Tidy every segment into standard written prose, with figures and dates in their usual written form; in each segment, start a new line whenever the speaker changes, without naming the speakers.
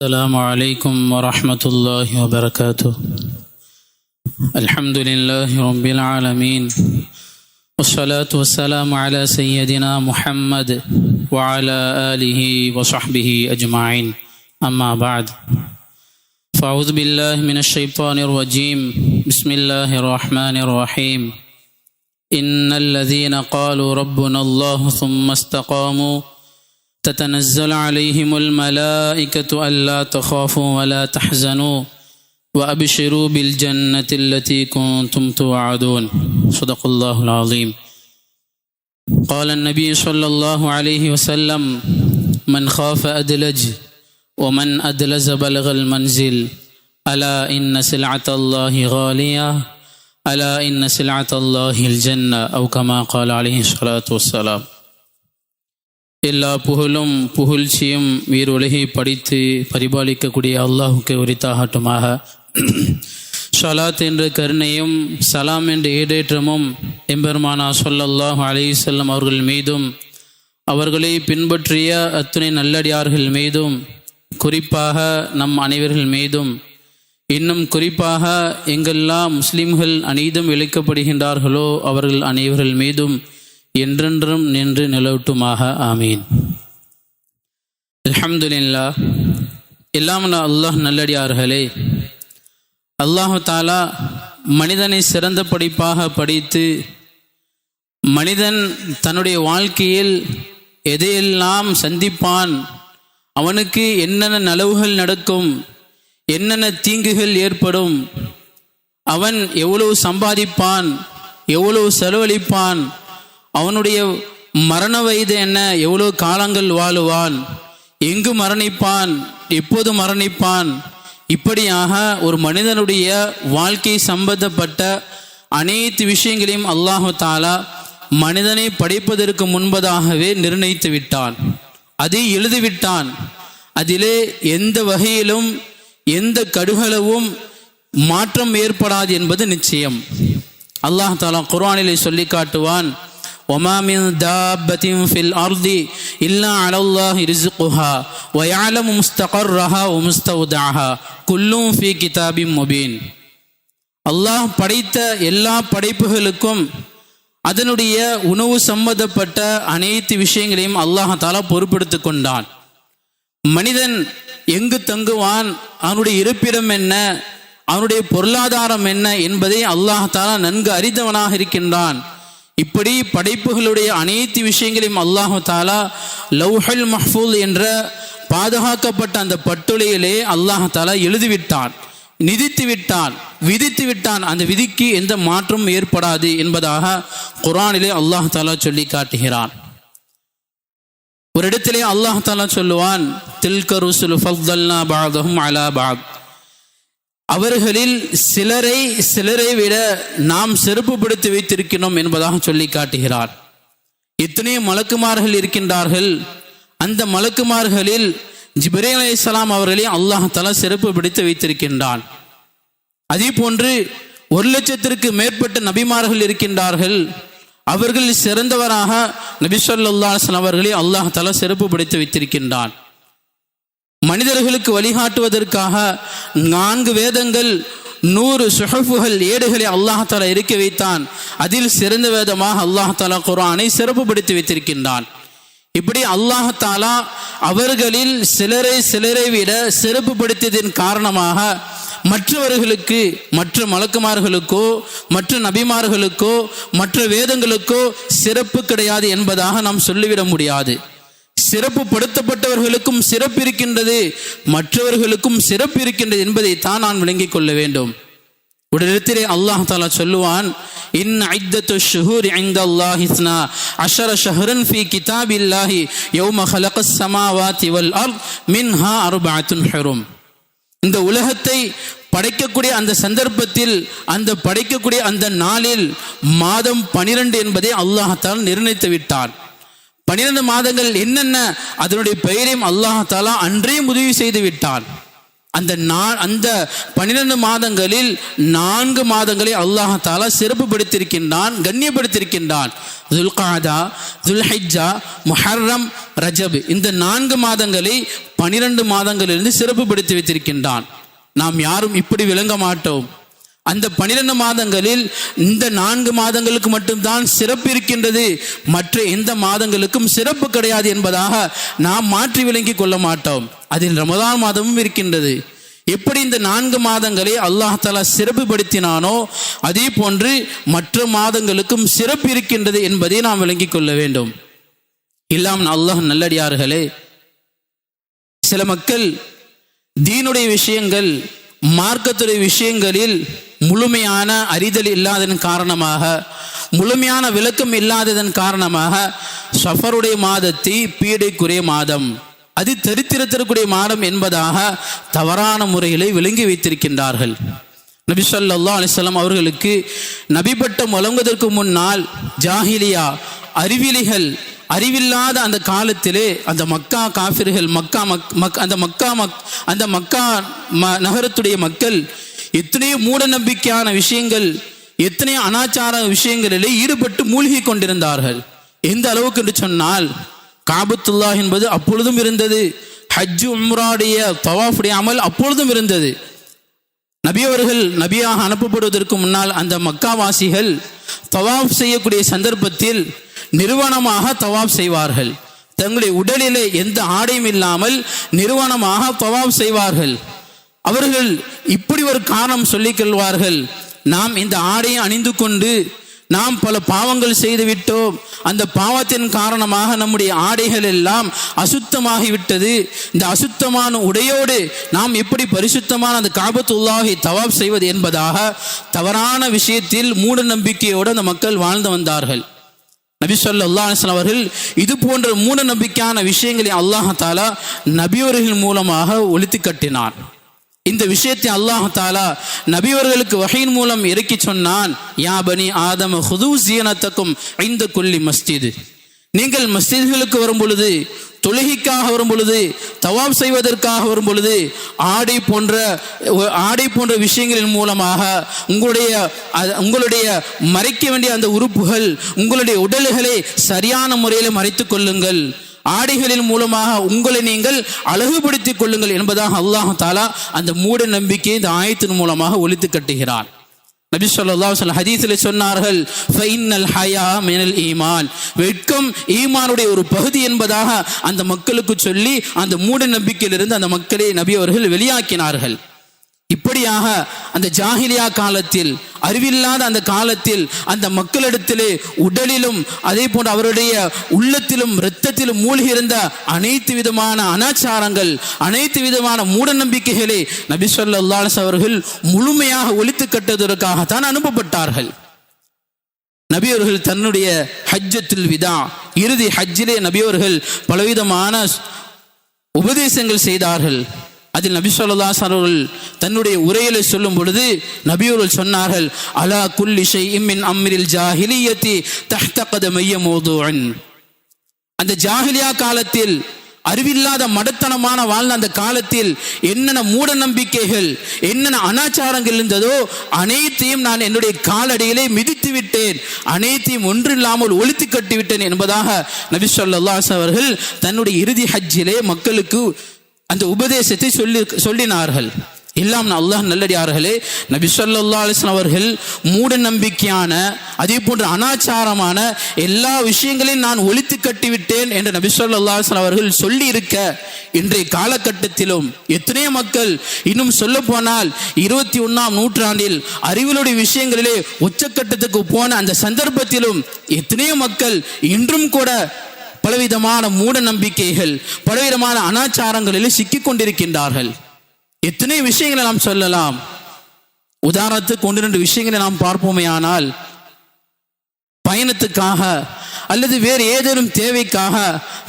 السلام عليكم ورحمة الله وبركاته. الحمد لله رب العالمين، والصلاة والسلام على سيدنا محمد وعلى آله وصحبه أجمعين. أما بعد، فأعوذ بالله من الشيطان الرجيم. بسم الله الرحمن الرحيم. إن الذين قالوا ربنا الله ثم استقاموا تتنزل عليهم الملائكة ألا تخافوا ولا تحزنوا وأبشروا بالجنة التي كنتم توعدون. صدق الله العظيم. قال النبي صلى الله عليه وسلم: من خاف أدلج ومن أدلج بلغ المنزل ألا إن سلعة الله غالية ألا إن سلعة الله الجنة أو كما قال عليه الصلاة والسلام. எல்லா புகழும் புகழ்ச்சியும் வீருலகை படித்து பரிபாலிக்கக்கூடிய அல்லாஹுக்கு உரித்தாகட்டுமாக. ஸலாத் என்ற கருணையும் சலாம் என்ற ஈடேற்றமும் எம்பெருமானா ஸல்லல்லாஹு அலைஹி வஸல்லம் அவர்கள் மீதும் அவர்களை பின்பற்றிய அத்துணை நல்லடியார்கள் மீதும் குறிப்பாக நம் அனைவர்கள் மீதும் இன்னும் குறிப்பாக எங்கெல்லாம் முஸ்லிம்கள் அநீதம் இழைக்கப்படுகின்றார்களோ அவர்கள் அனைவர்கள் மீதும் என்றென்றும் நின்று நிலவட்டுமாக. ஆமீன். அல்ஹம்துலில்லாஹ். எல்லாம் அல்லாஹ் நல்லடியார்களே, அல்லாஹு தாலா மனிதனை சிறந்த படைப்பாக படைத்து மனிதன் தன்னுடைய வாழ்க்கையில் எதையெல்லாம் சந்திப்பான், அவனுக்கு என்னென்ன நலவுகள் நடக்கும், என்னென்ன தீங்குகள் ஏற்படும், அவன் எவ்வளவு சம்பாதிப்பான், எவ்வளவு செலவழிப்பான், அவனுடைய மரண வயது என்ன, எவ்வளோ காலங்கள் வாழுவான், எங்கு மரணிப்பான், எப்போது மரணிப்பான், இப்படியாக ஒரு மனிதனுடைய வாழ்க்கை சம்பந்தப்பட்ட அனைத்து விஷயங்களையும் அல்லாஹு தாலா மனிதனை படைப்பதற்கு முன்பதாகவே நிர்ணயித்து விட்டான். அதை எழுதிவிட்டான். அதிலே எந்த வகையிலும் எந்த கடுகளவும் மாற்றம் ஏற்படாது என்பது நிச்சயம். அல்லாஹ் தாலா குர்ஆனிலே சொல்லி காட்டுவான்: وَمَا مِن دَابَّةٍ فِي الْأَرْضِ إِلَّا عَلَى اللَّهِ رِزْقُهَا وَيَعْلَمُ مُسْتَقَرَّهَا وَمُسْتَوْدَعَهَا كُلٌّ فِي كِتَابٍ مُبِينٍ. அல்லாஹ் படைத்த எல்லா படைப்புகளுக்கும் அதனுடைய உணவு சம்பந்தப்பட்ட அனைத்து விஷயங்களையும் அல்லாஹ் தாலா பொறுப்பெடுத்து கொண்டான். மனிதன் எங்கு தங்குவான், அவனுடைய இருப்பிடம் என்ன, அவனுடைய பொருளாதாரம் என்ன என்பதை அல்லாஹ் தாலா நன்கு அறிந்தவனாக இருக்கின்றான். இப்படி படைப்புகளுடைய அனைத்து விஷயங்களையும் அல்லாஹு தாலா லவ்ஹுல் மஹ்ஃபூஸ் என்ற பாதுகாக்கப்பட்ட அந்த பட்டுளையிலே அல்லாஹு தாலா எழுதிவிட்டான், விதித்து விட்டான். அந்த விதிக்கு எந்த மாற்றமும் ஏற்படாது என்பதாக குர்ஆனிலே அல்லாஹு தாலா சொல்லி காட்டுகிறான். ஒரு இடத்திலே அல்லாஹு தாலா சொல்லுவான்: தில்க ருசுலு ஃபضلنا بعضهم على بعض. அவர்களில் சிலரை விட நாம் சிறப்புப்படுத்தி வைத்திருக்கிறோம் என்பதாக சொல்லி காட்டுகிறார். எத்தனையோ மலக்குமார்கள் இருக்கின்றார்கள். அந்த மலக்குமார்களில் ஜிப்ரீல் அலைஹிஸ்ஸலாம் அவர்களை அல்லாஹ் தஆலா சிறப்புப்படுத்தி வைத்திருக்கின்றான். அதே போன்று 1,00,000க்கு மேற்பட்ட நபிமார்கள் இருக்கின்றார்கள். அவர்கள் சிறந்தவராக நபி ஸல்லல்லாஹு அலைஹி வஸல்லம் அவர்களை அல்லாஹ் தஆலா சிறப்புப்படுத்தி வைத்திருக்கின்றான். மனிதர்களுக்கு வழிகாட்டுவதற்காக 4 வேதங்கள், 100 சுஹஃபுகள், ஏடுகளை அல்லாஹ் தஆலா இறக்கி வைத்தான். அதில் சிறந்த வேதமாக அல்லாஹ் தஆலா குர்ஆனை சிறப்புப்படுத்தி வைத்திருக்கின்றான். இப்படி அல்லாஹ் தஆலா அவர்களில் சிலரை விட சிறப்புப்படுத்தியதன் காரணமாக மற்றவர்களுக்கு, மற்ற மலக்குமார்களுக்கோ மற்ற நபிமார்களுக்கோ மற்ற வேதங்களுக்கோ சிறப்பு கிடையாது என்பதாக நாம் சொல்லிவிட முடியாது. சிறப்பு படுத்தப்பட்டவர்களுக்கும் சிறப்பு இருக்கின்றது, மற்றவர்களுக்கும் சிறப்பு இருக்கின்றது என்பதைத்தான் நான் விளங்கிக் கொள்ள வேண்டும். ஒரு இடத்திலே அல்லாஹ் தஆலா சொல்லுவான்: இன் இத்தத்து ஷுஹூரி இன்தல்லாஹி 12 ஷஹ்ரன் ஃபீ கிதாபில்லாஹி யௌம ஹலகஸ் ஸமாவாதி வல் அர்த் மின்ஹா 4 ஹுரும். இந்த உலகத்தை படைக்கக்கூடிய அந்த சந்தர்ப்பத்தில், அந்த படைக்கக்கூடிய அந்த நாளில் மாதம் 12 என்பதை அல்லாஹ் தஆலா நிர்ணயித்து விட்டான். 12 மாதங்கள் என்னென்ன, அதனுடைய பெயரையும் அல்லாஹ் தஆலா அன்றே முடிவு செய்து விட்டான். அந்த 12 மாதங்களில் 4 மாதங்களை அல்லாஹ் தஆலா சிறப்புப்படுத்தியிருக்கின்றான், கண்ணியப்படுத்தியிருக்கின்றான். துல்காதா, துல்ஹிஜ்ஜா, முஹர்ரம், ரஜப், இந்த 4 மாதங்களை 12 மாதங்களிலிருந்து சிறப்புப்படுத்தி வைத்திருக்கின்றான். நாம் யாரும் இப்படி விளங்க மாட்டோம். அந்த 12 மாதங்களில் இந்த 4 மாதங்களுக்கு மட்டும்தான் சிறப்பு இருக்கின்றது, மற்ற எந்த மாதங்களுக்கும் சிறப்பு கிடையாது என்பதாக நாம் மாற்றி விளங்கி கொள்ள மாட்டோம். அதில் ரமதான் மாதமும் இருக்கின்றது. எப்படி இந்த 4 மாதங்களை அல்லாஹ் தஆலா சிறப்புப்படுத்தினானோ அதே போன்று மற்ற மாதங்களுக்கும் சிறப்பு இருக்கின்றது என்பதை நாம் விளங்கிக் கொள்ள வேண்டும். இல்லாமல் அல்லாஹ் நல்லடியார்களே, சில மக்கள் தீனுடைய விஷயங்கள், மார்க்கத்துடைய விஷயங்களில் முழுமையான அறிதல் இல்லாததன் காரணமாக, முழுமையான விளக்கம் இல்லாததன் காரணமாக ஸஃபருடைய மாதத்தை பீடைக்குரிய மாதம், அது தரித்திரத்திற்குரிய மாதம் என்பதாக தவறான முறைகளை விளங்கி வைத்திருக்கின்றார்கள். நபி ஸல்லல்லாஹு அலைஹி வஸல்லம் அவர்களுக்கு நபி பட்டம் வழங்குவதற்கு முன்னால் ஜாஹிலியா அறிவிலிகள், அறிவில்லாத அந்த காலத்திலே அந்த மக்கா காஃபிர்கள், அந்த மக்கா நகரத்துடைய மக்கள் எத்தனையோ மூட நம்பிக்கையான விஷயங்கள், எத்தனையோ அனாச்சார விஷயங்களிலே ஈடுபட்டு மூழ்கி கொண்டிருந்தார்கள். எந்த அளவுக்கு என்று சொன்னால், காபத்துல்லா என்பது அப்பொழுதும் இருந்தது, ஹஜ் உம்ராவுடைய தவாஃபுடைய அமல் அப்பொழுதும் இருந்தது. நபி அவர்கள் நபியாக அனுப்பப்படுவதற்கு முன்னால் அந்த மக்காவாசிகள் தவாஃப் செய்யக்கூடிய சந்தர்ப்பத்தில் நிறுவனமாக தவாஃப் செய்வார்கள். தங்களுடைய உடலிலே எந்த ஆடையும் இல்லாமல் நிறுவனமாக தவாஃப் செய்வார்கள். அவர்கள் இப்படி ஒரு காரணம் சொல்லிக் கொள்வார்கள், நாம் இந்த ஆடையை அணிந்து கொண்டு நாம் பல பாவங்கள் செய்து விட்டோம், அந்த பாவத்தின் காரணமாக நம்முடைய ஆடைகள் எல்லாம் அசுத்தமாகிவிட்டது, இந்த அசுத்தமான உடையோடு நாம் எப்படி பரிசுத்தமான அந்த காபத்துல்லாஹை தவாப் செய்வது என்பதாக தவறான விஷயத்தில் மூட நம்பிக்கையோடு அந்த மக்கள் வாழ்ந்து வந்தார்கள். நபி ஸல்லல்லாஹு அலைஹி வஸல்லம் அவர்கள் இது போன்ற மூட நம்பிக்கையான விஷயங்களை அல்லாஹ் தஆலா நபியவர்கள் மூலமாக ஒழித்து கட்டினார். இந்த விஷயத்தை அல்லாஹ் தஆலா நபியவர்களுக்கு வஹீன் மூலம் இறக்கி சொன்னான், யா பனி ஆதம ஹுது ஸீனத்தக்கும் இன்த குல்லி மஸ்ஜித், நீங்கள் மஸ்ஜித்களுக்கு வரும் பொழுது, தொழுகைக்காக வரும் பொழுது, தவாப் செய்வதற்காக வரும் பொழுது ஆடை போன்ற விஷயங்களின் மூலமாக உங்களுடைய மறைக்க வேண்டிய அந்த உறுப்புகள், உங்களுடைய உடல்களை சரியான முறையில் மறைத்துக் கொள்ளுங்கள், ஆடைகளின் மூலமாக உங்களை நீங்கள் அழகுபடுத்திக் கொள்ளுங்கள் என்பதாக அல்லாஹ் தஆலா அந்த மூட நம்பிக்கையை இந்த ஆயத்தின் மூலமாக ஒழித்து கட்டுகிறான். நபி ஸல்லல்லாஹு அலைஹி வஸல்லம் ஹதீஸில் சொன்னார்கள், ஃபைன்னல் ஹயா மினல் ஈமான், வெட்கம் ஈமானுடைய ஒரு பகுதி என்பதாக அந்த மக்களுக்கு சொல்லி அந்த மூட நம்பிக்கையிலிருந்து அந்த மக்களை நபி அவர்கள் வெளியாக்கினார்கள். இப்படியாக அந்த ஜாஹிலியா காலத்தில், அறிவில்லாத அந்த காலத்தில் அந்த மக்களிடத்திலே உடலிலும் அதே போன்று அவருடைய உள்ளத்திலும் இரத்தத்திலும் மூழ்கி இருந்த அனைத்து விதமான அனாச்சாரங்கள், அனைத்து விதமான மூட நம்பிக்கைகளை நபி ஸல்லல்லாஹு அலைஹி வஸல்லம் அவர்கள் முழுமையாக ஒழித்து கட்டுவதற்காகத்தான் அனுப்பப்பட்டார்கள். நபி அவர்கள் தன்னுடைய ஹஜ்ஜத்துல் விதா, இறுதி ஹஜ்ஜிலே நபி அவர்கள் பலவிதமான உபதேசங்கள் செய்தார்கள். அதில் நபி ஸல்லல்லாஹு அலைஹி வஸல்லம் அவர்கள் தன்னுடைய உரையிலே சொல்லும் பொழுது நபி அவர்கள் சொன்னார்கள், அலா குல்லி ஷைஇம் மின் அம்ரில் ஜாஹிலியத்தி தஹ்த கதமைய மௌதுஅன், அந்த ஜாஹிலியா காலத்தில், அறிவில்லாத மடத்தனமான வாழ்ந்த அந்த காலத்தில் என்னென்ன மூட நம்பிக்கைகள், என்னென்ன அனாச்சாரங்கள் இருந்ததோ அனைத்தையும் நான் என்னுடைய காலடியிலே மிதித்து விட்டேன், அனைத்தையும் ஒன்றில்லாமல் ஒழித்து கட்டிவிட்டேன் என்பதாக நபி ஸல்லல்லாஹு அலைஹி வஸல்லம் அவர்கள் தன்னுடைய இறுதி ஹஜ்ஜிலே மக்களுக்கு அந்த உபதேசத்தை சொல்லினார்கள். எல்லாம் அல்லாஹ் நல்லடியார்களே, நபி ஸல்லல்லாஹு அலைஹி வஸல்லம் அவர்கள் மூட நம்பிக்கையான அதே போன்ற அனாச்சாரமான எல்லா விஷயங்களையும் நான் ஒழித்து கட்டிவிட்டேன் என்று நபி ஸல்லல்லாஹு அலைஹி வஸல்லம் அவர்கள் சொல்லி இருக்க, இன்றைய காலகட்டத்திலும் எத்தனையோ மக்கள், இன்னும் சொல்ல போனால் 21ஆம் நூற்றாண்டில் அறிவியலுடைய விஷயங்களிலே உச்சக்கட்டத்துக்கு போன அந்த சந்தர்ப்பத்திலும் எத்தனையோ மக்கள் இன்றும் கூட பலவிதமான மூட நம்பிக்கைகள், பலவிதமான அனாச்சாரங்களில் சிக்கிக் கொண்டிருக்கின்றார்கள். எத்தனை விஷயங்களை நாம் சொல்லலாம். உதாரணத்துக்கு 1-2 விஷயங்களை நாம் பார்ப்போமே ஆனால், பயணத்துக்காக அல்லது வேறு ஏதேனும் தேவைக்காக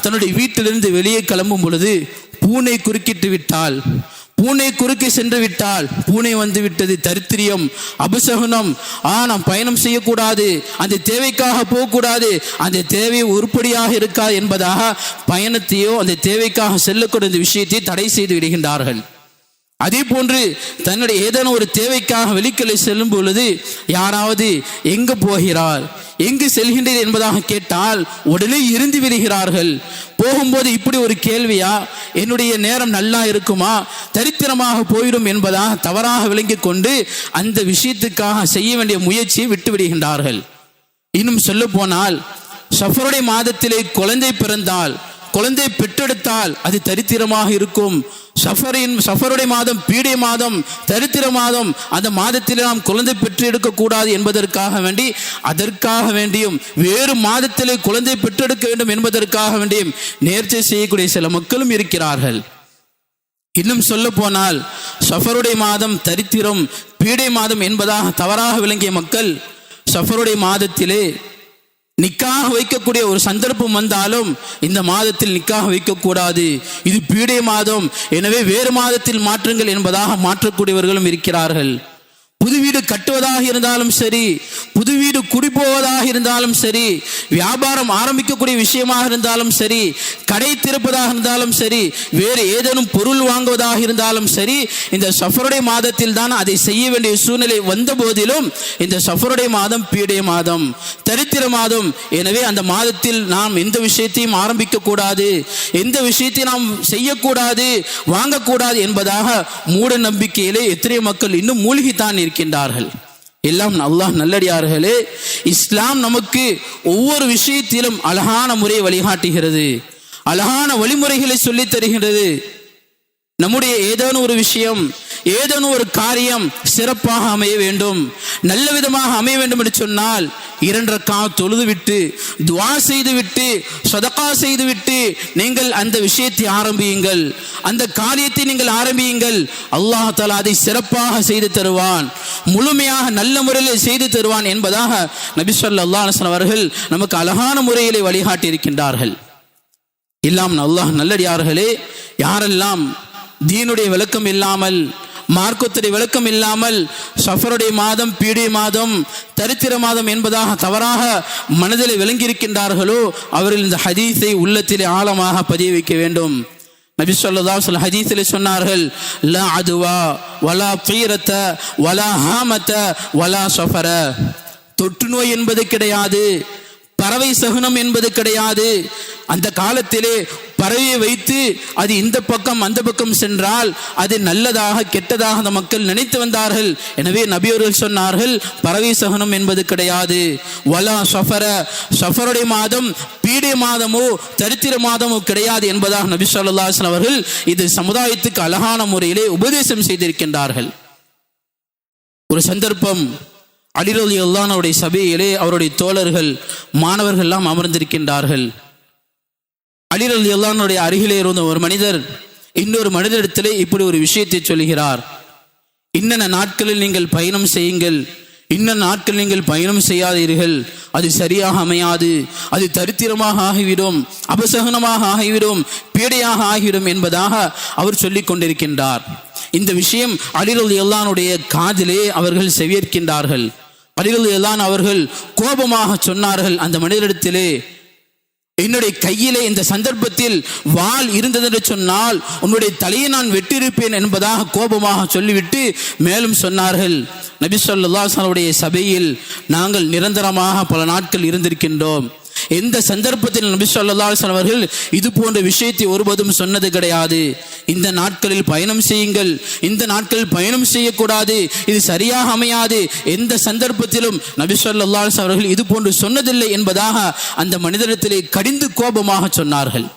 தன்னுடைய வீட்டிலிருந்து வெளியே கிளம்பும் பொழுது பூனை குறுக்கிட்டு விட்டால், பூனை குறுக்கே சென்று விட்டால், பூனை வந்து விட்டது, தரித்திரியம், அபசகுனம், நாம் பயணம் செய்யக்கூடாது, அந்த தேவைக்காக போகக்கூடாது, அந்த தேவை உருப்படியாக இருக்காது என்பதாக பயணத்தையோ அந்த தேவைக்காக செல்லக்கூடிய விஷயத்தை தடை செய்து விடுகின்றார்கள். அதே போன்று தன்னுடைய ஏதேனும் ஒரு தேவைக்காக வெளிக்கலை செல்லும் பொழுது யாராவது எங்கு போகிறார், எங்கு செல்கின்றீர் என்பதாக கேட்டால் உடனே இருந்து விடுகிறார்கள். போகும்போது இப்படி ஒரு கேள்வியா, என்னுடைய நேரம் நல்லா இருக்குமா, தரித்திரமாக போயிடும் என்பதாக தவறாக விளங்கி கொண்டு அந்த விஷயத்துக்காக செய்ய வேண்டிய முயற்சியை விட்டு விடுகின்றார்கள். இன்னும் சொல்ல போனால் சஃபருடைய மாதத்திலே குழந்தை பிறந்தால், குழந்தை பெற்றெடுத்தால் அது தரித்திரமாக இருக்கும். சஃபருடைய மாதம் பீடை மாதம், தரித்திர மாதம், அந்த மாதத்தில் நாம் குழந்தை பெற்று எடுக்கக்கூடாது என்பதற்காக வேண்டி, அதற்காக வேண்டியும் வேறு மாதத்திலே குழந்தை பெற்றெடுக்க வேண்டும் என்பதற்காக வேண்டியும் நேர்ச்சை செய்யக்கூடிய சில மக்களும் இருக்கிறார்கள். இன்னும் சொல்ல போனால் சஃபருடைய மாதம் தரித்திரம், பீடை மாதம் என்பதாக தவறாக விளங்கிய மக்கள் சஃபருடைய மாதத்திலே நிக்காக வைக்கக்கூடிய ஒரு சந்தர்ப்பம் வந்தாலும் இந்த மாதத்தில் நிக்காக வைக்கக்கூடாது, இது பீடை மாதம், எனவே வேறு மாதத்தில் மாற்றுங்கள் என்பதாக மாற்றக்கூடியவர்களும் இருக்கிறார்கள். புது வீடு கட்டுவதாக இருந்தாலும் சரி, புது வீடு குடிபோவதாக இருந்தாலும் சரி, வியாபாரம் ஆரம்பிக்கக்கூடிய விஷயமாக இருந்தாலும் சரி, கடை திறப்பதாக இருந்தாலும் சரி, வேறு ஏதேனும் பொருள் வாங்குவதாக இருந்தாலும் சரி, இந்த சஃபருடைய மாதத்தில் தான் அதை செய்ய வேண்டிய சூழ்நிலை வந்த போதிலும் இந்த சஃபருடைய மாதம் பீடை மாதம், தரித்திர மாதம், எனவே அந்த மாதத்தில் நாம் எந்த விஷயத்தையும் ஆரம்பிக்க கூடாது, எந்த விஷயத்தையும் நாம் செய்யக்கூடாது, வாங்கக்கூடாது என்பதாக மூட நம்பிக்கையிலே எத்தனை மக்கள் இன்னும் மூழ்கித்தான் இருக்கின்றார்கள். எல்லாம் அல்லாஹ் நல்லடியார்களே, இஸ்லாம் நமக்கு ஒவ்வொரு விஷயத்திலும் அழகான முறையை வழிகாட்டுகிறது, அழகான வழிமுறைகளை சொல்லித் தருகிறது. நம்முடைய ஏதேனும் ஒரு விஷயம், ஏதேனும் ஒரு காரியம் சிறப்பாக அமைய வேண்டும், நல்ல விதமாக அமைய வேண்டும் என்று சொன்னால் 2 ரக்காத் தொழுது விட்டு, துஆ செய்து விட்டு, சதகா செய்து விட்டு நீங்கள் அந்த விஷயத்தை ஆரம்பியுங்கள், அந்த காரியத்தை நீங்கள் ஆரம்பியுங்கள். அல்லாஹ் தஆலா அதை சிறப்பாக செய்து தருவான், முழுமையாக நல்ல முறையில் செய்து தருவான் என்பதாக நபி ஸல்லல்லாஹு அலைஹி வஸல்லம் அவர்கள் நமக்கு அழகான முறையிலே வழிகாட்டி இருக்கின்றார்கள். எல்லாம் அல்லாஹ் நல்லடியார்களே, யாரெல்லாம் தீனுடைய விளக்கம் இல்லாமல், மார்க்கத்துடைய விளக்கம் இல்லாமல் சஃபருடைய மாதம் பீடை மாதம் தரித்திர மாதம் என்பதாக தவறாக மனதில் விளங்கியிருக்கின்றார்களோ அவர்கள் இந்த ஹதீஸை உள்ளத்திலே ஆழமாக பதிய வைக்க வேண்டும். நபி ஸல்லல்லாஹு அலைஹி வஸல்லம் ஹதீஸிலே சொன்னார்கள், லா அதுவா வலா தீரத வலா ஹாமத வலா சஃபர. தொற்று நோய் என்பது கிடையாது, பறவை சகுனம் என்பது கிடையாது. அந்த காலத்திலே பறவையை வைத்து அது இந்த பக்கம் அந்த பக்கம் சென்றால் அது நல்லதாக கெட்டதாக அந்த மக்கள் நினைத்து வந்தார்கள். எனவே நபி அவர்கள் சொன்னார்கள், பறவை சகுனம் என்பது கிடையாது. வலா சஃபர, சஃபருடைய மாதம் பீடை மாதமோ தரித்திர மாதமோ கிடையாது என்பதாக நபி ஸல்லல்லாஹு அலைஹி வஸல்லம் அவர்கள் இது சமுதாயத்துக்கு அழகான முறையிலே உபதேசம் செய்திருக்கின்றார்கள். ஒரு சந்தர்ப்பம், அலி ரலியல்லாஹு அன்ஹு அவருடைய சபையிலே அவருடைய தோழர்கள் மாணவர்கள் எல்லாம் அமர்ந்திருக்கின்றார்கள். அலி ரலியல்லாஹு அன்ஹுடைய அருகிலே இருந்த ஒரு மனிதர் இன்னொரு மனிதரிடத்திலே இப்படி ஒரு விஷயத்தை சொல்கிறார், இன்னென்ன நாட்களில் நீங்கள் பயணம் செய்யுங்கள், இன்னென்ன நாட்கள் நீங்கள் பயணம் செய்யாதீர்கள், அது சரியாக அமையாது, அது தரித்திரமாக ஆகிவிடும், அபசகனமாக ஆகிவிடும், பீடையாக ஆகிவிடும் என்பதாக அவர் சொல்லிக் கொண்டிருக்கின்றார். இந்த விஷயம் அலி ரலியல்லாஹு அன்ஹுடைய காதிலே அவர்கள் செவியேற்கின்றார்கள். அலி ரலியல்லாஹு அன்ஹு அவர்கள் கோபமாக சொன்னார்கள் அந்த மனிதரிடத்திலே, என்னுடைய கையிலே இந்த சந்தர்ப்பத்தில் வாள் இருந்தது என்று சொன்னால் உன்னுடைய தலையை நான் வெட்டியிருப்பேன் என்பதாக கோபமாக சொல்லிவிட்டு மேலும் சொன்னார்கள், நபி ஸல்லல்லாஹு அலைஹி வஸல்லம் சபையில் நாங்கள் நிரந்தரமாக பல நாட்கள் இருந்திருக்கின்றோம். எந்த சந்தர்ப்பத்தில் நபி ஸல்லல்லாஹு அலைஹி வஸல்லம் அவர்கள் இது போன்ற விஷயத்தை ஒருபோதும் சொன்னது கிடையாது. இந்த நாட்களில் பயணம் செய்யுங்கள், இந்த நாட்களில் பயணம் செய்யக்கூடாது, இது சரியாக அமையாது, எந்த சந்தர்ப்பத்திலும் நபி ஸல்லல்லாஹு அலைஹி வஸல்லம் அவர்கள் இது போன்று சொன்னதில்லை என்பதாக அந்த மனிதனிடத்திலே கடிந்து கோபமாக சொன்னார்கள்.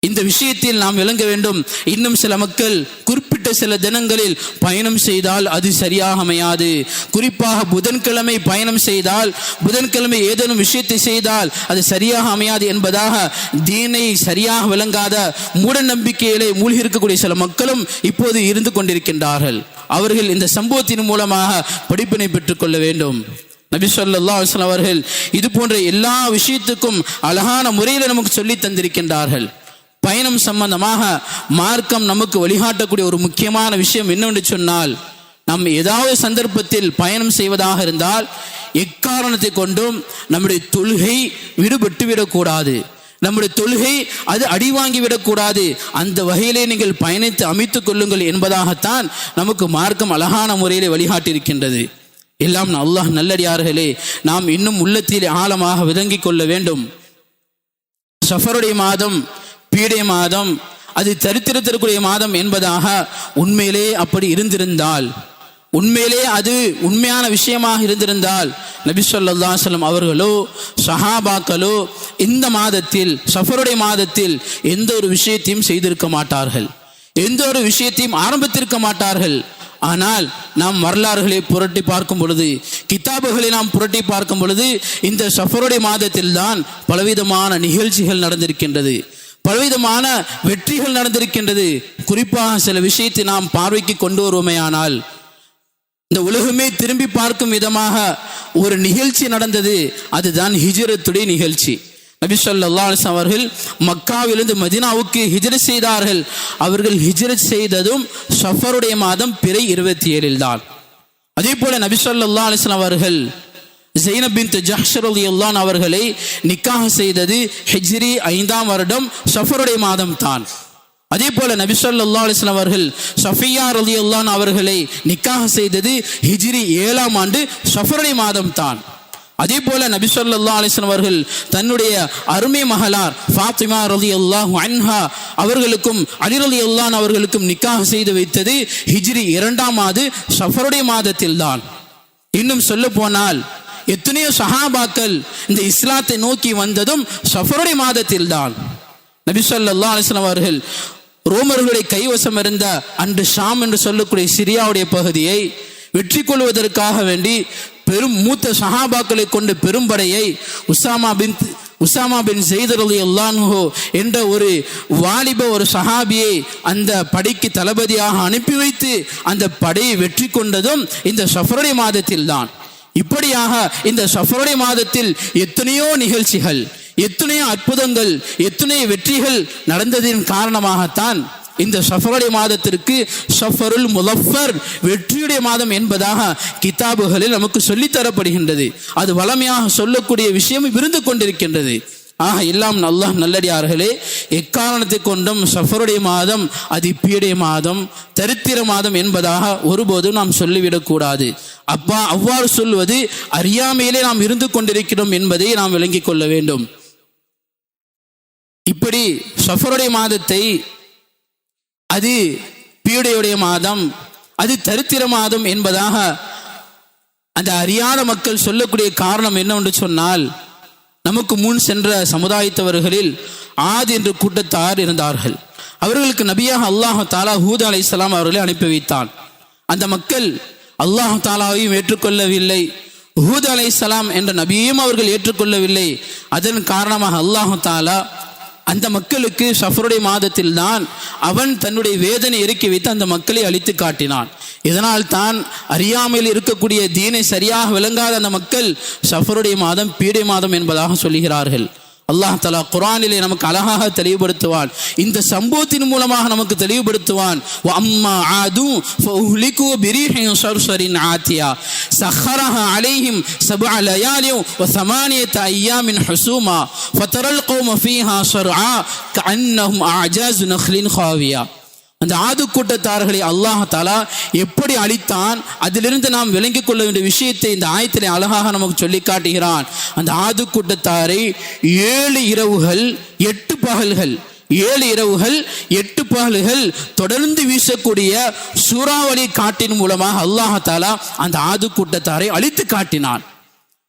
இந்த விஷயத்தில் நாம் விளங்க வேண்டும். இன்னும் சில மக்கள் குறிப்பிட்ட சில தினங்களில் பயணம் செய்தால் அது சரியாக அமையாது, குறிப்பாக புதன்கிழமை பயணம் செய்தால், புதன்கிழமை ஏதேனும் விஷயத்தை செய்தால் அது சரியாக அமையாது என்பதாக தீனை சரியாக விளங்காத மூட நம்பிக்கையிலே மூழ்கி இருக்கக்கூடிய சில மக்களும் இப்போது இருந்து கொண்டிருக்கின்றார்கள். அவர்கள் இந்த சம்பவத்தின் மூலமாக படிப்பினை பெற்றுக்கொள்ள வேண்டும். நபி ஸல்லல்லாஹு அலைஹி வஸல்லம் அவர்கள் இது போன்ற எல்லா விஷயத்துக்கும் அழகான முறையில் நமக்கு சொல்லி தந்திருக்கின்றார்கள். பயணம் சம்பந்தமாக மார்க்கம் நமக்கு வழிகாட்டக்கூடிய ஒரு முக்கியமான விஷயம் என்னவென்று சொன்னால், நாம் ஏதாவது சந்தர்ப்பத்தில் பயணம் செய்வதாக இருந்தால் எக்காரணத்தை கொண்டும் நம்முடைய தொழுகை விடுபட்டு விடக்கூடாது. நம்முடைய தொழுகை அது அடி வாங்கிவிடக்கூடாது, அந்த வகையிலே நீங்கள் பயணித்து அமைத்துக் கொள்ளுங்கள் என்பதாகத்தான் நமக்கு மார்க்கம் அழகான முறையிலே வழிகாட்டியிருக்கின்றது. எல்லாம் அல்லாஹ் நல்லடியார்களே, நாம் இன்னும் உள்ளத்தில் ஆழமாக விளங்கிக் கொள்ள வேண்டும். சஃபருடைய மாதம், பீடை மாதம், அது சரித்திரத்திற்குரிய மாதம் என்பதாக உண்மையிலே அப்படி இருந்திருந்தால், உண்மையிலே அது உண்மையான விஷயமாக இருந்திருந்தால், நபி ஸல்லல்லாஹு அலைஹி வஸல்லம் அவர்களோ சஹாபாக்களோ இந்த மாதத்தில், சஃபருடைய மாதத்தில் எந்த ஒரு விஷயத்தையும் செய்திருக்க மாட்டார்கள், எந்த ஒரு விஷயத்தையும் ஆரம்பித்திருக்க மாட்டார்கள். ஆனால் நாம் வரலாறுகளை புரட்டி பார்க்கும் பொழுது, கிதாபுகளை நாம் புரட்டி பார்க்கும் பொழுது, இந்த சஃபருடைய மாதத்தில் தான் பலவிதமான நிகழ்ச்சிகள் நடந்திருக்கின்றது, பலவிதமான வெற்றிகள் நடந்திருக்கின்றது. குறிப்பாக சில விஷயத்தை நாம் பார்வைக்கு கொண்டு வருவோமேயானால், இந்த உலகமே திரும்பி பார்க்கும் விதமாக ஒரு நிகழ்ச்சி நடந்தது. அதுதான் ஹிஜ்ரத்துடைய நிகழ்ச்சி. நபி ஸல்லல்லாஹு அலைஹி வஸல்லம் அவர்கள் மக்காவிலிருந்து மதீனாவுக்கு ஹிஜ்ரத் செய்தார்கள். அவர்கள் ஹிஜ்ரத் செய்ததும் சஃபருடைய மாதம் பிறை 27 தான். அதே போல நபி ஸல்லல்லாஹு அலைஹி வஸல்லம் அவர்கள் ஸைனப் பின்த் ஜஹ்ஷ் ரலியல்லாஹு அன்ஹா அவர்களை நிக்காஹ் செய்தது ஹிஜ்ரி 5ஆம் வருடம் சஃபருடைய மாதம் தான். அதே போல நபி ஸல்லல்லாஹு அலைஹி வஸல்லம் அவர்கள் சஃபியா ரலியல்லாஹு அன்ஹா அவர்களை நிக்காஹ் செய்தது ஹிஜ்ரி 7ஆம் ஆண்டு சஃபருடைய மாதம் தான். அதே போல நபி ஸல்லல்லாஹு அலைஹி வஸல்லம் அவர்கள் தன்னுடைய அருமை மகளார் ஃபாத்திமா ரலியல்லாஹு அன்ஹா அவர்களுக்கும் அலி ரலியல்லாஹு அன்ஹு அவர்களுக்கும் நிக்காஹ் செய்து வைத்தது ஹிஜ்ரி 2ஆம் ஆண்டு சஃபருடைய மாதத்தில் தான். இன்னும் சொல்ல போனால் எத்தனையோ சஹாபாக்கள் இந்த இஸ்லாத்தை நோக்கி வந்ததும் சஃபருடைய மாதத்தில் தான். நபி ஸல்லல்லாஹு அலைஹி வஸல்லம் அவர்கள் ரோமர்களுடைய கைவசம் இருந்த அன்று ஷாம் என்று சொல்லக்கூடிய சிரியாவுடைய பகுதியை வெற்றி கொள்வதற்காக வேண்டி பெரும் மூத்த சஹாபாக்களை கொண்டு பெரும்படையை உசாமா பின் ஸைத் ரலியல்லாஹு அன்ஹு என்ற ஒரு வாலிப ஒரு சஹாபியை அந்த படைக்கு தளபதியாக அனுப்பி வைத்து அந்த படையை வெற்றி கொண்டதும் இந்த சஃபருடைய மாதத்தில் தான். இப்படியாக இந்த சஃபருடைய மாதத்தில் எத்தனையோ நிகழ்ச்சிகள், எத்தனையோ அற்புதங்கள், எத்தனையோ வெற்றிகள் நடந்ததின் காரணமாகத்தான் இந்த சஃபருடைய மாதத்திற்கு சஃபருல் முலஃபர், வெற்றியுடைய மாதம் என்பதாக கிதாபுகளில் நமக்கு சொல்லித்தரப்படுகின்றது. அது வளமையாக சொல்லக்கூடிய விஷயம் இருந்து கொண்டிருக்கின்றது. ஆக எல்லாம் அல்லாஹ் நல்லடியார்களே, எக்காரணத்தை கொண்டும் சஃபருடைய மாதம் அது பீடை மாதம், தரித்திர மாதம் என்பதாக ஒருபோதும் நாம் சொல்லிவிடக்கூடாது. அவ்வாறு சொல்வது அறியாமையிலே நாம் இருந்து கொண்டிருக்கிறோம் என்பதை நாம் விளங்கிக் கொள்ள வேண்டும். இப்படி சஃபருடைய மாதத்தை அது பீடையுடைய மாதம், அது தரித்திர மாதம் என்பதாக அந்த அறியாத மக்கள் சொல்லக்கூடிய காரணம் என்னவென்று சொன்னால், நமக்கு முன் சென்ற சமுதாயத்தவர்களில் ஆத் என்ற கூட்டத்தார் இருந்தார்கள். அவர்களுக்கு நபியாக அல்லாஹ் தஆலா ஹூத் அலைஹிஸ்ஸலாம் அவர்களை அனுப்பி வைத்தான். அந்த மக்கள் அல்லாஹ் தஆலாவையும் ஏற்றுக்கொள்ளவில்லை, ஹூத் அலைஹிஸ்ஸலாம் என்ற நபியையும் அவர்கள் ஏற்றுக்கொள்ளவில்லை. அதன் காரணமாக அல்லாஹ் தஆலா அந்த மக்களுக்கு சஃபருடைய மாதத்தில் தான் அவன் தன்னுடைய வேதனை இறக்கி வைத்து அந்த மக்களை அழித்து காட்டினான். இதனால் தான் அறியாமையில் இருக்கக்கூடிய தீனை சரியாக விளங்காத அந்த மக்கள் சஃபருடைய மாதம் பீடை மாதம் என்பதாக சொல்லுகிறார்கள். அல்லாஹ் தஆலா குர்ஆனிலே நமக்கு அழகாக தெளிவுபடுத்துவான். இந்த சம்பவத்தின் மூலமாக நமக்கு தெளிவுபடுத்துவான். வ அம்மா ஆது ஃபஉஹ்லிகு பிரீஹின் ஸர்ஸரின் ஆத்தியா சஹரஹா அலைஹிம் சப்அ லயாலி வ ஸமானியத அய்யாமின் ஹுஸூமா ஃபதரல் கௌம ஃபீஹா ஸர்ஆ கஅன்னஹும் அஅஜாஸு நக்லின் காவியா. அந்த ஆது கூட்டத்தார்களை அல்லாஹ் தஆலா எப்படி அழித்தான், அதிலிருந்து நாம் விளங்கிக் கொள்ள வேண்டிய விஷயத்தை இந்த ஆயத்திலே அழகாக நமக்கு சொல்லி காட்டுகிறான். அந்த ஆது கூட்டத்தாரை 7 இரவுகள் 8 பகல்கள் 7 இரவுகள் 8 பகல்கள் தொடர்ந்து வீசக்கூடிய சூறாவளி காட்டின் மூலமாக அல்லாஹ் தஆலா அந்த ஆது கூட்டத்தாரை அழித்து காட்டினான்.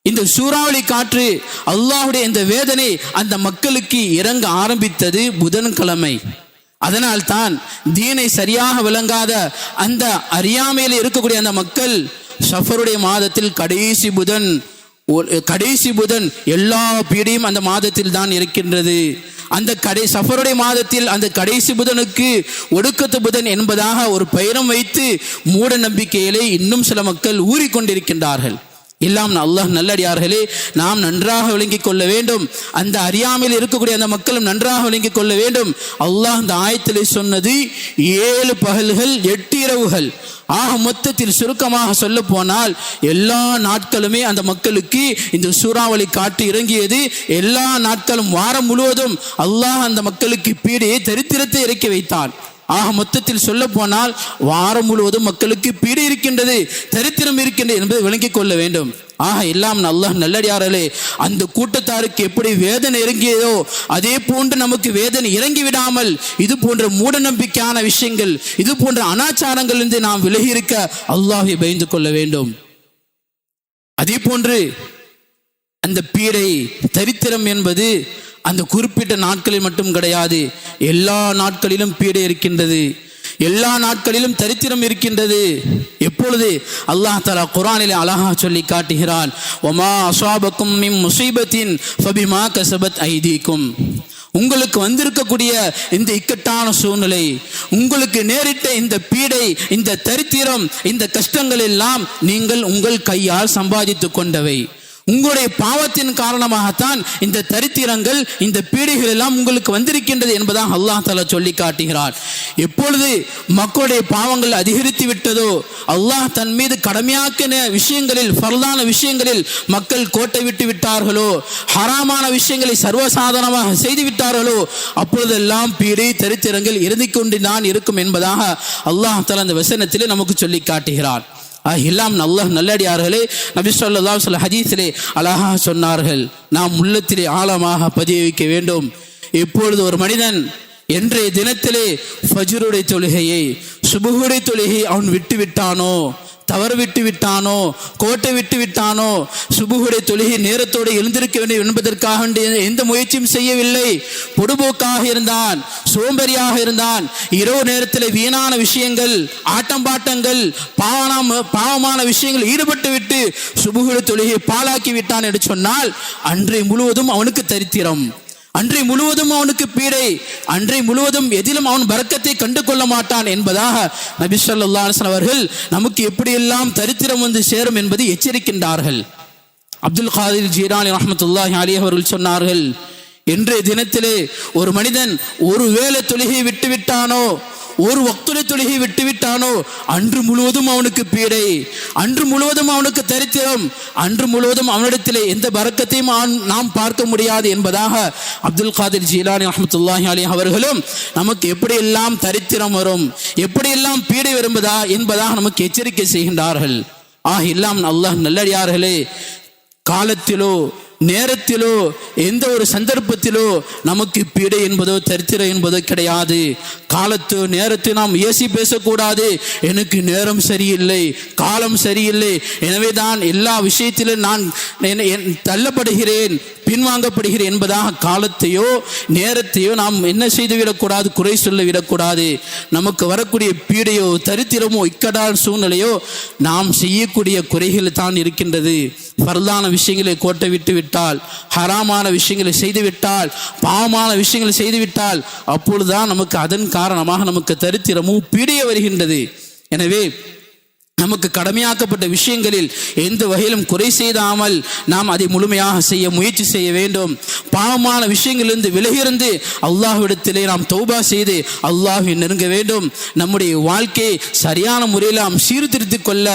இந்த சூறாவளி காற்று அல்லாஹ்வுடைய இந்த வேதனை அந்த மக்களுக்கு இறங்க ஆரம்பித்தது புதன்கிழமை. அதனால் தான் தீனை சரியாக விளங்காத அந்த அறியாமையில் இருக்கக்கூடிய அந்த மக்கள் சஃபருடைய மாதத்தில் கடைசி புதன் எல்லா பீடையும் அந்த மாதத்தில் தான் இருக்கின்றது. அந்த சஃபருடைய மாதத்தில் அந்த கடைசி புதனுக்கு ஒடுக்கத்து புதன் என்பதாக ஒரு பெயரும் வைத்து மூட நம்பிக்கையிலே இன்னும் சில மக்கள் ஊறிக்கொண்டிருக்கின்றார்கள். எல்லாம் அல்லாஹ் நல்லடியார்களே, நாம் நன்றாக விளங்கிக் கொள்ள வேண்டும். அந்த அறியாமையில் இருக்கக்கூடிய அந்த மக்களும் நன்றாக விளங்கிக் கொள்ள வேண்டும். அல்லாஹ் இந்த ஆயத்திலே சொன்னது 7 பகல்கள் 8 இரவுகள். ஆக மொத்தத்தில் சுருக்கமாக சொல்ல போனால் எல்லா நாட்களுமே அந்த மக்களுக்கு இந்த சூறாவளி காற்று இறங்கியது. எல்லா நாட்களும் வாரம் முழுவதும் அல்லாஹ் அந்த மக்களுக்கு பீடையை தரித்திரத்தை இறக்கி வைத்தான். ஆக மொத்தத்தில் சொல்ல போனால் வாரம் முழுவதும் மக்களுக்கு பீடை இருக்கின்றது, தரித்திரம் இருக்கின்றது என்பதை விளங்கிக் கொள்ள வேண்டும். ஆக எல்லாம் அல்லாஹ் நல்லடியார்களே, அந்த கூட்டத்தாருக்கு எப்படி வேதனை இறங்கியதோ அதே போன்று நமக்கு வேதனை இறங்கி விடாமல் இது போன்ற மூட நம்பிக்கையான விஷயங்கள், இது போன்ற அனாச்சாரங்கள் இருந்து நாம் விலகி இருக்க அல்லாஹ்வை பயந்து கொள்ள வேண்டும். அதே போன்று அந்த பீடை தரித்திரம் என்பது அந்த குறிப்பிட்ட நாட்களில் மட்டும் கிடையாது, எல்லா நாட்களிலும் பீடை இருக்கின்றது, எல்லா நாட்களிலும் தரித்திரம் இருக்கின்றது. எப்பொழுது அல்லாஹ் தஆலா குர்ஆனிலே அழகாக சொல்லி காட்டுகிறான், வமா அஸாபக்கும் மின் முஸீபத்தின் ஃபபிமா கஸபத் ஐதீக்கும். உங்களுக்கு வந்திருக்கக்கூடிய இந்த இக்கட்டான சூழ்நிலை, உங்களுக்கு நேரிட்ட இந்த பீடை, இந்த தரித்திரம், இந்த கஷ்டங்கள் எல்லாம் நீங்கள் உங்கள் கையால் சம்பாதித்து கொண்டவை. உங்களுடைய பாவத்தின் காரணமாகத்தான் இந்த தரித்திரங்கள், இந்த பீடைகள் எல்லாம் உங்களுக்கு வந்திருக்கின்றது என்பதாக அல்லாஹ் தஆலா சொல்லி காட்டுகிறார். எப்பொழுது மக்களுடைய பாவங்கள் அதிகரித்து விட்டதோ, அல்லாஹ் தன் மீது கடமையாக்கின விஷயங்களில், ஃபர்லான விஷயங்களில் மக்கள் கோட்டை விட்டு விட்டார்களோ, ஹராமான விஷயங்களை சர்வசாதாரணமாக செய்து விட்டார்களோ, அப்பொழுதெல்லாம் பீடை தரித்திரங்கள் இருந்து கொண்டு தான் இருக்கும் என்பதாக அல்லாஹ் தஆலா அந்த வசனத்திலே நமக்கு சொல்லி காட்டுகிறார். எல்லாம் அல்லாஹ் நல்லடியார்களே, நபி ஸல்லல்லாஹு அலைஹி வஸல்லம் ஹதீஸிலே அழகாக சொன்னார்கள், நாம் உள்ளத்திலே ஆழமாக பதிய வைக்க வேண்டும். எப்பொழுது ஒரு மனிதன் இன்றைய தினத்திலே ஃபஜ்ருடைய தொழுகையை, சுபஹுடைய தொழுகையை அவன் விட்டு விட்டானோ, தவறு விட்டு விட்டானோ, கோட்டை விட்டு விட்டானோ, சுபஹுடைய தொழுகை நேரத்தோடு எழுந்திருக்க வேண்டும் என்பதற்காக எந்த முயற்சியும் செய்யவில்லை, பொடுபோக்காக இருந்தான், சோம்பேறியாக இருந்தான், இரவு நேரத்தில் வீணான விஷயங்கள், ஆட்டம்பாட்டங்கள், பாவமான விஷயங்கள் ஈடுபட்டு விட்டு சுபஹுடைய தொழுகையை பாழாக்கி விட்டான் என்று சொன்னால் அன்றைய முழுவதும் அவனுக்கு தரித்திரம், அன்றை முழுவதும் அவனுக்கு பீடை, அன்றை முழுவதும் எதிலும் அவன் பரக்கத்தை கண்டு கொள்ள மாட்டான் என்பதாக நபி ஸல்லல்லாஹு அலைஹி வஸல்லம் அவர்கள் நமக்கு எப்படியெல்லாம் தரித்திரம் வந்து சேரும் என்பதை எச்சரிக்கின்றார்கள். அப்துல் காதிர் ஜீலானி ரஹ்மத்துல்லாஹி அலைஹி அவர்கள் சொன்னார்கள், இன்றைய தினத்திலே ஒரு மனிதன் ஒரு வேளை தொழுகை விட்டு விட்டானோ, ஒரு வக்துடைய தொழுகை விட்டு விட்டானோ, அன்று முழுவதும் அவனுக்கு பீடை, அன்று முழுவதும் அவனுக்கு தரித்திரம், அன்று முழுவதும் அவனிடத்திலே எந்த பரக்கத்தையும் நாம் பார்க்க முடியாது என்பதாக அப்துல் காதிர் ஜீலானி ரஹ்மத்துல்லாஹி அலைஹி அவர்களும் நமக்கு எப்படியெல்லாம் தரித்திரம் வரும், எப்படியெல்லாம் பீடை வரும் என்பதாக நமக்கு எச்சரிக்கை செய்கின்றார்கள். எல்லாம் அல்லாஹ் நல்லடியார்களே, காலத்திலோ நேரத்திலோ எந்த ஒரு சந்தர்ப்பத்திலோ நமக்கு பீடை என்பதோ தரித்திரம் என்பதோ கிடையாது. காலத்தோ நேரத்தோ நாம் ஏசி பேசக்கூடாது, எனக்கு நேரம் சரியில்லை, காலம் சரியில்லை, எனவே தான் எல்லா விஷயத்திலும் நான் தள்ளப்படுகிறேன், பின்வாங்கப்படுகிறேன் என்பதாக காலத்தையோ நேரத்தையோ நாம் என்ன செய்துவிடக்கூடாது, குறை சொல்லிவிடக்கூடாது. நமக்கு வரக்கூடிய பீடையோ தரித்திரமோ இக்கட்டான சூழ்நிலையோ நாம் செய்யக்கூடிய குறைகள் தான் இருக்கின்றது. ஃபர்லான விஷயங்களை கோட்டை விட்டு விட்டால், ஹராமான விஷயங்களை செய்துவிட்டால், பாவமான விஷயங்களை செய்துவிட்டால், அப்பொழுதுதான் நமக்கு அதன் காரணமாக நமக்கு தரித்திரமும் பீடைய வருகின்றது. எனவே நமக்கு கடமையாக்கப்பட்ட விஷயங்களில் எந்த வகையிலும் குறை செய்தாமல் நாம் அதை முழுமையாக செய்ய முயற்சி செய்ய வேண்டும். பாவமான விஷயங்களிலிருந்து விலகிருந்து அல்லாஹ்விடத்திலே நாம் தௌபா செய்து அல்லாஹ்வை நெருங்க வேண்டும். நம்முடைய வாழ்க்கையை சரியான முறையில் நாம் சீர்திருத்திக் கொள்ள,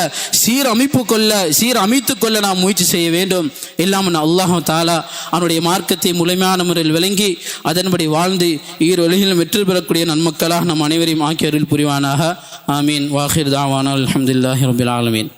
சீரமைத்துக் கொள்ள நாம் முயற்சி செய்ய வேண்டும். எல்லாம் அல்லாஹ் தஆலா அவனுடைய மார்க்கத்தை முழுமையான முறையில் விளங்கி அதன்படி வாழ்ந்து ஈருலகிலும் வெற்றி பெறக்கூடிய நன்மக்களாக நம் அனைவரையும் ஆக்கி அருள் புரிவானாக. ஆமீன். வாஹிர் தாவானா அல்ஹம்துலில்லாஹி ரப்பில் ஆலமீன்.